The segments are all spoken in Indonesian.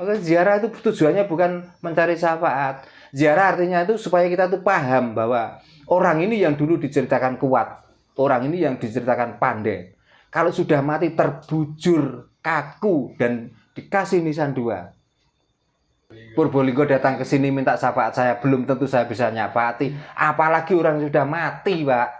Maka ziarah itu tujuannya bukan mencari syafaat. Ziarah artinya itu supaya kita tuh paham bahwa orang ini yang dulu diceritakan kuat, orang ini yang diceritakan pandai. Kalau sudah mati terbujur, kaku dan dikasih nisan 2. Purbolinggo datang ke sini minta syafaat saya, belum tentu saya bisa nyafaati. Apalagi orang sudah mati, Pak.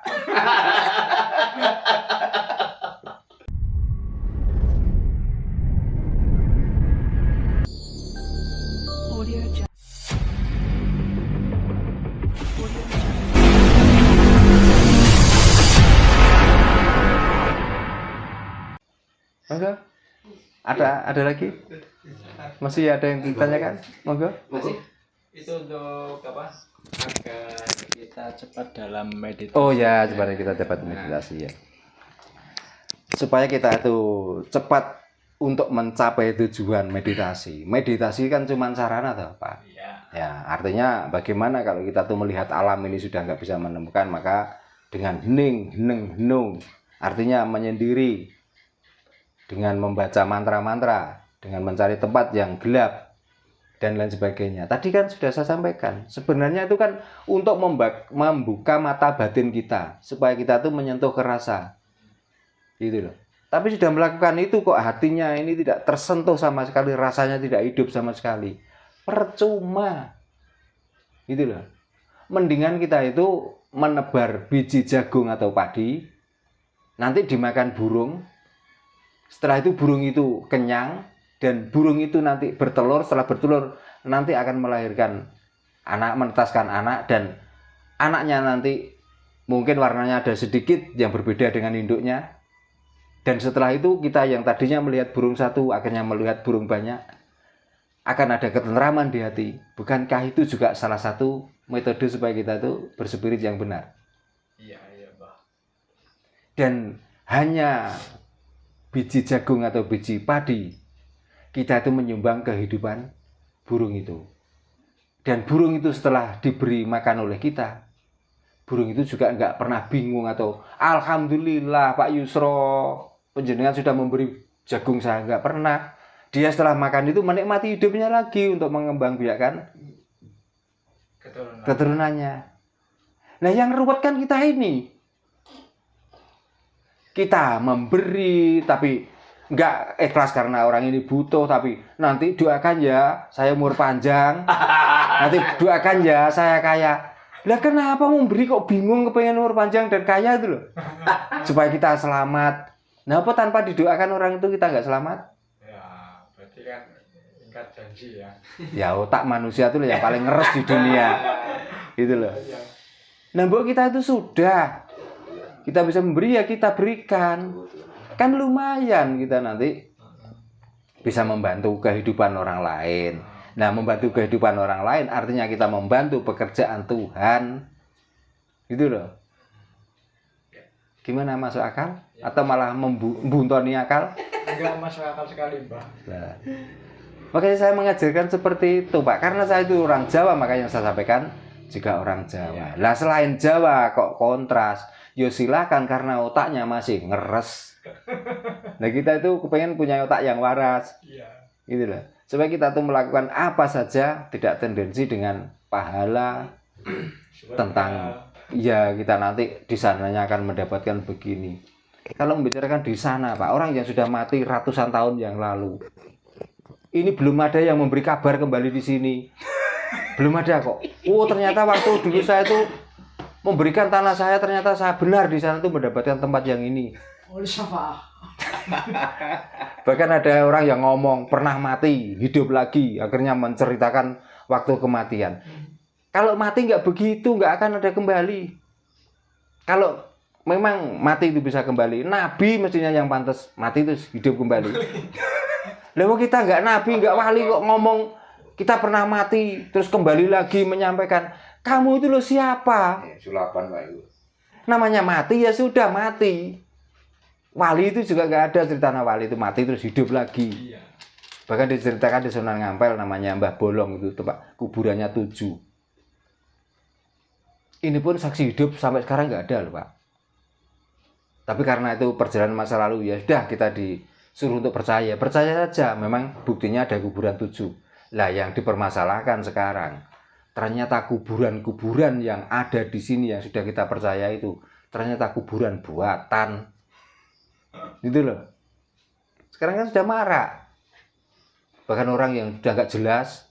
Monggo. Ada lagi? Masih ada yang ditanyakan? Monggo. Masih. Itu untuk apa? Agar kita cepat dalam meditasi. Oh ya, supaya kita dapat meditasi ya. Supaya kita itu cepat untuk mencapai tujuan meditasi. Meditasi kan cuma sarana toh, Pak. Iya. Ya, artinya bagaimana kalau kita tuh melihat alam ini sudah nggak bisa menemukan, maka dengan hening, henung, artinya menyendiri, dengan membaca mantra-mantra, dengan mencari tempat yang gelap, dan lain sebagainya. Tadi kan sudah saya sampaikan, sebenarnya itu kan untuk membuka mata batin kita, supaya kita tuh menyentuh ke rasa. Gitu loh. Tapi sudah melakukan itu kok hatinya ini tidak tersentuh sama sekali, rasanya tidak hidup sama sekali. Percuma. Gitu loh. Mendingan kita itu menebar biji jagung atau padi, nanti dimakan burung. Setelah itu burung itu kenyang, dan burung itu nanti bertelur. Setelah bertelur nanti akan melahirkan anak, menetaskan anak, dan anaknya nanti mungkin warnanya ada sedikit yang berbeda dengan induknya. Dan setelah itu kita yang tadinya melihat burung satu akhirnya melihat burung banyak, akan ada ketenteraman di hati. Bukankah itu juga salah satu metode supaya kita itu berspirit yang benar? Iya, Pak. Dan hanya biji jagung atau biji padi, kita itu menyumbang kehidupan burung itu. Dan burung itu setelah diberi makan oleh kita, burung itu juga nggak pernah bingung atau alhamdulillah Pak Yusro, penjenengan sudah memberi jagung saya. Nggak pernah. Dia setelah makan itu menikmati hidupnya lagi untuk mengembangbiakkan keturunannya. Nah, yang ruwet kan kita ini. Kita memberi tapi nggak ikhlas karena orang ini butuh, tapi nanti doakan ya saya umur panjang, nanti doakan ya saya kaya. Lah kenapa memberi kok bingung kepengen umur panjang dan kaya itu loh? Supaya kita selamat. Nah, apa tanpa didoakan orang itu kita nggak selamat? Ya, berarti kan ingkar janji ya. Ya, otak manusia itu yang paling ngeres di dunia. Gitu loh. Nah, mbok kita itu sudah, kita bisa memberi ya kita berikan. Kan lumayan kita nanti bisa membantu kehidupan orang lain. Nah, membantu kehidupan orang lain artinya kita membantu pekerjaan Tuhan. Gitu loh. Gimana, masuk akal? Atau malah membuntoni akal? Enggak masuk akal sekali, Mbak. Nah, makanya saya mengajarkan seperti itu, Pak. Karena saya itu orang Jawa, makanya saya sampaikan juga orang Jawa. Lah selain Jawa kok kontras, ya silakan karena otaknya masih ngeres. Nah, kita itu kepengen punya otak yang waras. Iya. Gitu loh. Supaya kita tuh melakukan apa saja tidak tendensi dengan pahala tentang ya kita nanti di sananya akan mendapatkan begini. Kalau membicarakan di sana, Pak, orang yang sudah mati ratusan tahun yang lalu, ini belum ada yang memberi kabar kembali di sini. Belum ada kok. Oh, ternyata waktu dulu saya itu memberikan tanah saya, ternyata saya benar di sana tuh mendapatkan tempat yang ini. Oleh siapa? Bahkan ada orang yang ngomong pernah mati, hidup lagi, akhirnya menceritakan waktu kematian. Kalau mati nggak begitu, nggak akan ada kembali. Kalau memang mati itu bisa kembali, Nabi mestinya yang pantas mati terus hidup kembali. Lalu kita nggak Nabi, nggak wali kok ngomong kita pernah mati terus kembali lagi menyampaikan. Kamu itu loh siapa? Sulapan Pak Ibu. Namanya mati ya sudah mati. Wali itu juga nggak ada cerita wali itu mati terus hidup lagi. Iya. Bahkan diceritakan di Sunan Ngampel namanya Mbah Bolong itu tempat kuburannya 7. Ini pun saksi hidup sampai sekarang nggak ada loh, Pak. Tapi karena itu perjalanan masa lalu ya sudah kita suruh untuk percaya saja. Memang buktinya ada kuburan 7. Lah yang dipermasalahkan sekarang, ternyata kuburan-kuburan yang ada di sini yang sudah kita percaya itu ternyata kuburan buatan. Gitu loh. Sekarang kan sudah marak. Bahkan orang yang sudah nggak jelas,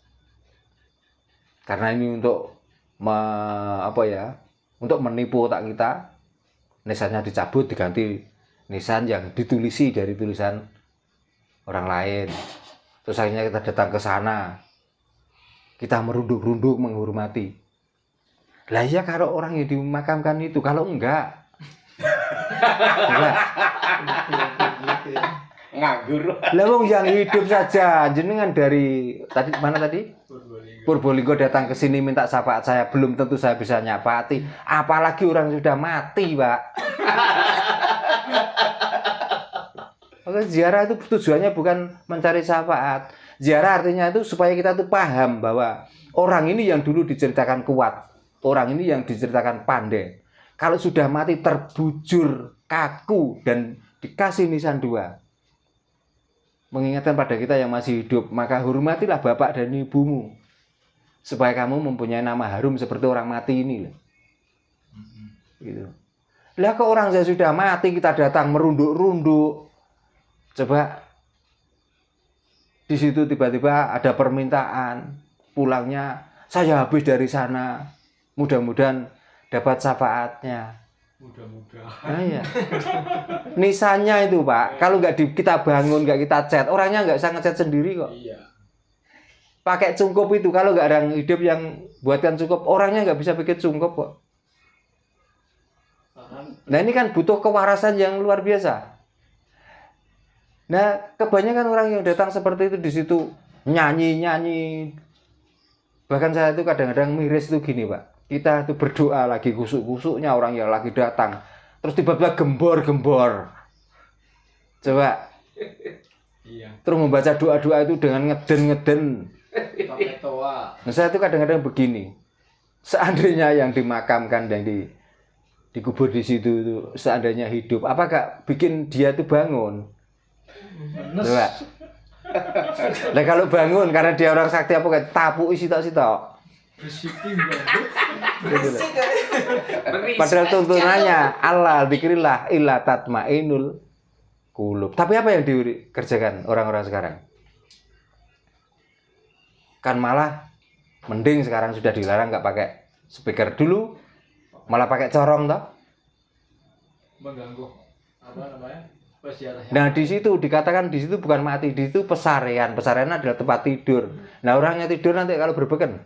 karena ini untuk untuk menipu otak kita, nisannya dicabut diganti nisan yang ditulisi dari tulisan orang lain. Terus akhirnya kita datang ke sana, kita merunduk-runduk menghormati. Lah ya kalau orang yang dimakamkan itu, kalau enggak Nganggur. lah wong yang hidup saja, jenengan dari tadi mana tadi? Purbolinggo datang ke sini minta syafaat saya, belum tentu saya bisa nyapati, apalagi orang sudah mati, Pak. Maka ziarah itu tujuannya bukan mencari syafaat. Ziarah artinya itu supaya kita tuh paham bahwa orang ini yang dulu diceritakan kuat, orang ini yang diceritakan pandai. Kalau sudah mati terbujur, kaku, dan dikasih nisan 2. Mengingatkan pada kita yang masih hidup, maka hormatilah bapak dan ibumu. Supaya kamu mempunyai nama harum seperti orang mati ini. Gitu. Lah ke orang saya sudah mati, kita datang merunduk-runduk. Coba di situ tiba-tiba ada permintaan pulangnya, saya habis dari sana, mudah-mudahan dapat syafaatnya. Mudah-mudahan. Nah, ya. Nisannya itu Pak, kalau nggak kita bangun, nggak kita cat, orangnya nggak bisa ngecat sendiri kok. Iya. Pakai cungkup itu, kalau nggak ada yang hidup yang buatkan cungkup, orangnya nggak bisa bikin cungkup kok. Nah ini kan butuh kewarasan yang luar biasa. Nah kebanyakan orang yang datang seperti itu di situ nyanyi. Bahkan saya itu kadang-kadang miris itu gini Pak. Kita itu berdoa lagi kusuk-kusuknya orang yang lagi datang, terus tiba-tiba gembor. Coba. Iya. Terus membaca doa-doa itu dengan ngeden. Pakai toa. Nah, saya itu kadang-kadang begini. Seandainya yang dimakamkan dan dikubur di situ itu seandainya hidup, apakah bikin dia itu bangun? Coba. Nah kalau bangun karena dia orang sakti apa kayak tapu sitok-sitok. Bersihin Padahal tuntunannya Allah dzikrillah illa tatmainul qulub. Tapi apa yang dikerjakan orang-orang sekarang? Kan malah mending sekarang sudah dilarang nggak pakai speaker, dulu malah pakai corong toh. Mengganggu apa namanya? Peziarah. Nah di situ dikatakan di situ bukan mati, di situ pesarean. Pesarean adalah tempat tidur. Nah orangnya tidur nanti kalau berbeken.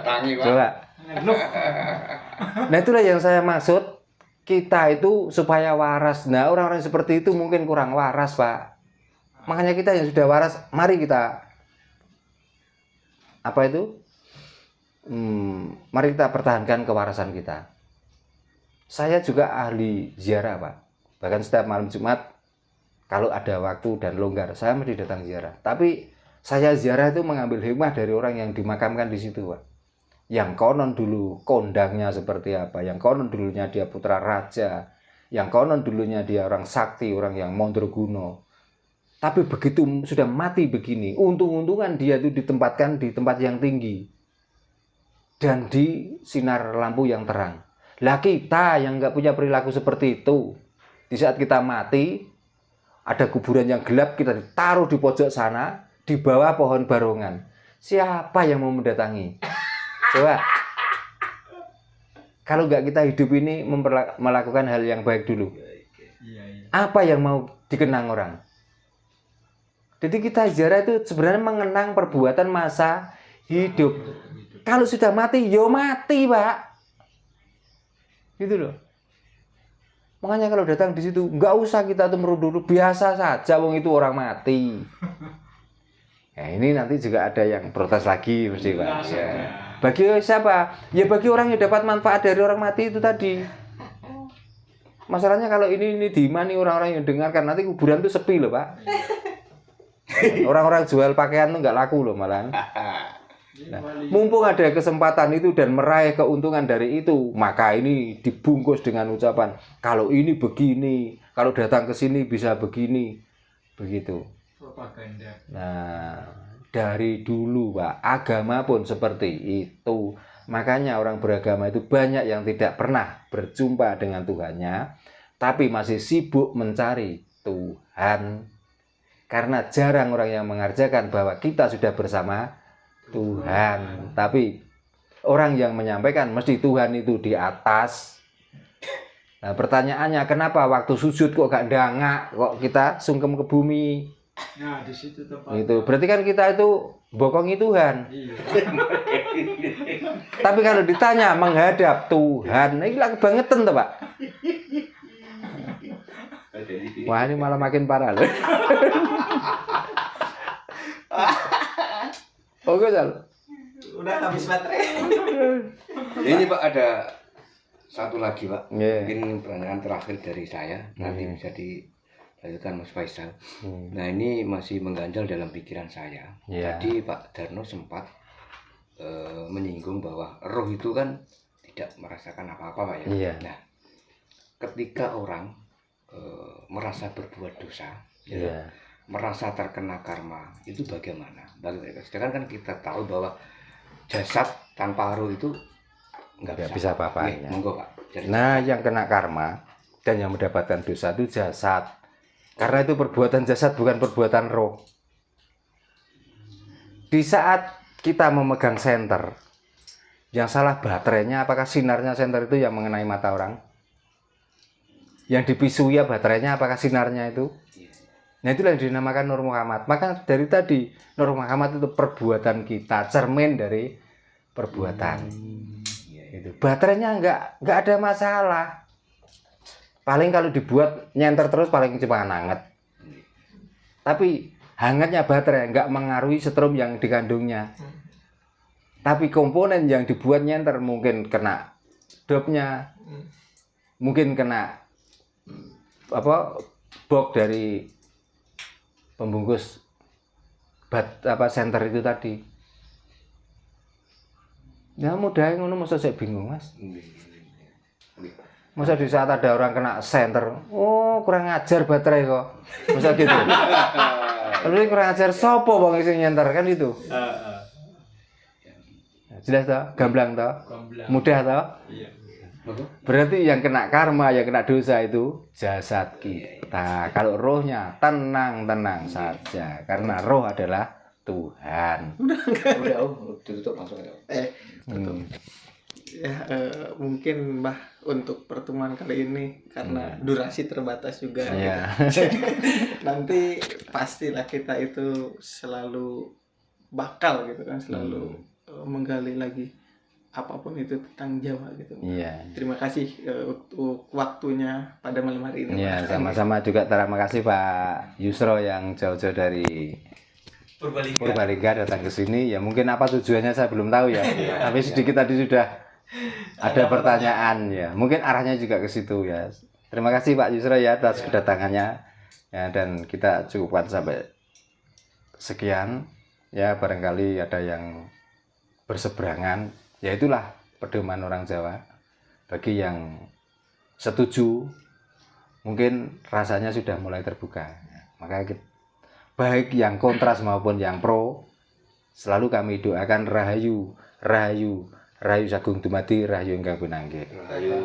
Tangi, Pak. Coba. Nah itulah yang saya maksud, kita itu supaya waras. Nah orang-orang seperti itu mungkin kurang waras Pak. Makanya kita yang sudah waras, mari kita mari kita pertahankan kewarasan kita. Saya juga ahli ziarah Pak. Bahkan setiap malam Jumat kalau ada waktu dan longgar saya mesti datang ziarah. Tapi saya ziarah itu mengambil hikmah dari orang yang dimakamkan di situ Pak. Yang konon dulu kondangnya seperti apa, yang konon dulunya dia putra raja, yang konon dulunya dia orang sakti, orang yang mandraguna. Tapi begitu sudah mati begini, untung-untungan dia itu ditempatkan di tempat yang tinggi dan di sinar lampu yang terang. Lah kita yang nggak punya perilaku seperti itu, di saat kita mati ada kuburan yang gelap, kita ditaruh di pojok sana di bawah pohon barongan. Siapa yang mau mendatangi? Coba. Kalau nggak kita hidup ini melakukan hal yang baik dulu, apa yang mau dikenang orang? Jadi kita ziarah itu sebenarnya mengenang perbuatan masa hidup. Kalau sudah mati, yo mati Pak. Gitu loh. Makanya kalau datang di situ nggak usah kita tuh merunduk, biasa saja, wong itu orang mati. Ya ini nanti juga ada yang protes lagi mesti Pak. Ya. Bagi siapa? Ya bagi orang yang dapat manfaat dari orang mati itu tadi. Masalahnya kalau ini di mana orang-orang yang dengarkan, nanti kuburan itu sepi loh Pak. Orang-orang jual pakaian tuh nggak laku loh malahan. Nah, mumpung ada kesempatan itu dan meraih keuntungan dari itu, maka ini dibungkus dengan ucapan kalau ini begini, kalau datang ke sini bisa begini, begitu. Propaganda. Nah, dari dulu Pak, agama pun seperti itu. Makanya orang beragama itu banyak yang tidak pernah berjumpa dengan Tuhannya, tapi masih sibuk mencari Tuhan. Karena jarang orang yang mengerjakan bahwa kita sudah bersama Tuhan. Tapi orang yang menyampaikan mesti Tuhan itu di atas. Nah, pertanyaannya kenapa waktu sujud kok gak dangak, kok kita sungkem ke bumi? Nah, di situ tempat. Itu berarti kan kita itu bokongi Tuhan. Iya. Tapi kalau ditanya menghadap Tuhan, ini lah kebangetan tuh Pak. Wah, ini malah makin parah loh. Oke, Sal. Udah habis baterai. Ini Pak ada satu lagi Pak. Yeah. Mungkin pertanyaan terakhir dari saya. Nanti bisa dilanjutkan Mas Faisal. Nah ini masih mengganjal dalam pikiran saya. Yeah. Tadi Pak Darno sempat menyinggung bahwa roh itu kan tidak merasakan apa-apa Pak ya. Yeah. Nah ketika orang merasa berbuat dosa, Yeah. merasa terkena karma, itu bagaimana? Sedangkan kan kita tahu bahwa jasad tanpa roh itu nggak bisa apa-apa. Ya, monggo Pak. Jadi, Nah, yang kena karma dan yang mendapatkan dosa itu jasad. Karena itu perbuatan jasad bukan perbuatan roh. Di saat kita memegang senter, yang salah baterainya, apakah sinarnya senter itu yang mengenai mata orang? Yang dipisui ya baterainya, apakah sinarnya itu? Nah, itulah yang dinamakan Nur Muhammad. Maka dari tadi Nur Muhammad itu perbuatan kita, cermin dari perbuatan. Itu baterainya nggak ada masalah. Paling kalau dibuat nyenter terus paling cuma hangat. Tapi hangatnya baterai nggak mengaruhi setrum yang dikandungnya. Tapi komponen yang dibuat nyenter mungkin kena dopnya, mungkin kena box dari pembungkus senter itu tadi. Ya mudah ngono, masa saya bingung Mas. Masa di saat ada orang kena senter, oh kurang ajar baterai kok. Masa gitu. Lalu kurang ajar sopo bang isi nyenter kan itu. Jelas toh, gamblang toh, mudah toh. Iya. Berarti yang kena karma, yang kena dosa itu jasad kita. Kalau rohnya tenang saja, karena roh adalah Tuhan. udah tutup langsung ya. Ya mungkin Mbah untuk pertemuan kali ini karena durasi terbatas juga. Iya. Nanti pastilah kita itu selalu bakal gitu kan, selalu menggali lagi apapun itu tentang Jawa gitu. Iya. Terima kasih untuk waktunya pada malam hari ini. Iya, sama-sama juga terima kasih Pak Yusro yang jauh-jauh dari Purbalingga datang ke sini. Ya mungkin apa tujuannya saya belum tahu ya. Tapi sedikit tadi sudah ada pertanyaan ya. Mungkin arahnya juga ke situ ya. Terima kasih Pak Yusro ya atas kedatangannya. Ya, dan kita cukupkan sampai sekian. Ya barangkali ada yang berseberangan. Ya itulah pedoman orang Jawa. Bagi yang setuju, mungkin rasanya sudah mulai terbuka. Maka baik yang kontras maupun yang pro, selalu kami doakan rahayu, rahayu, rahayu sagung dumadi, rahayu ingkang pinanggih. Ayo.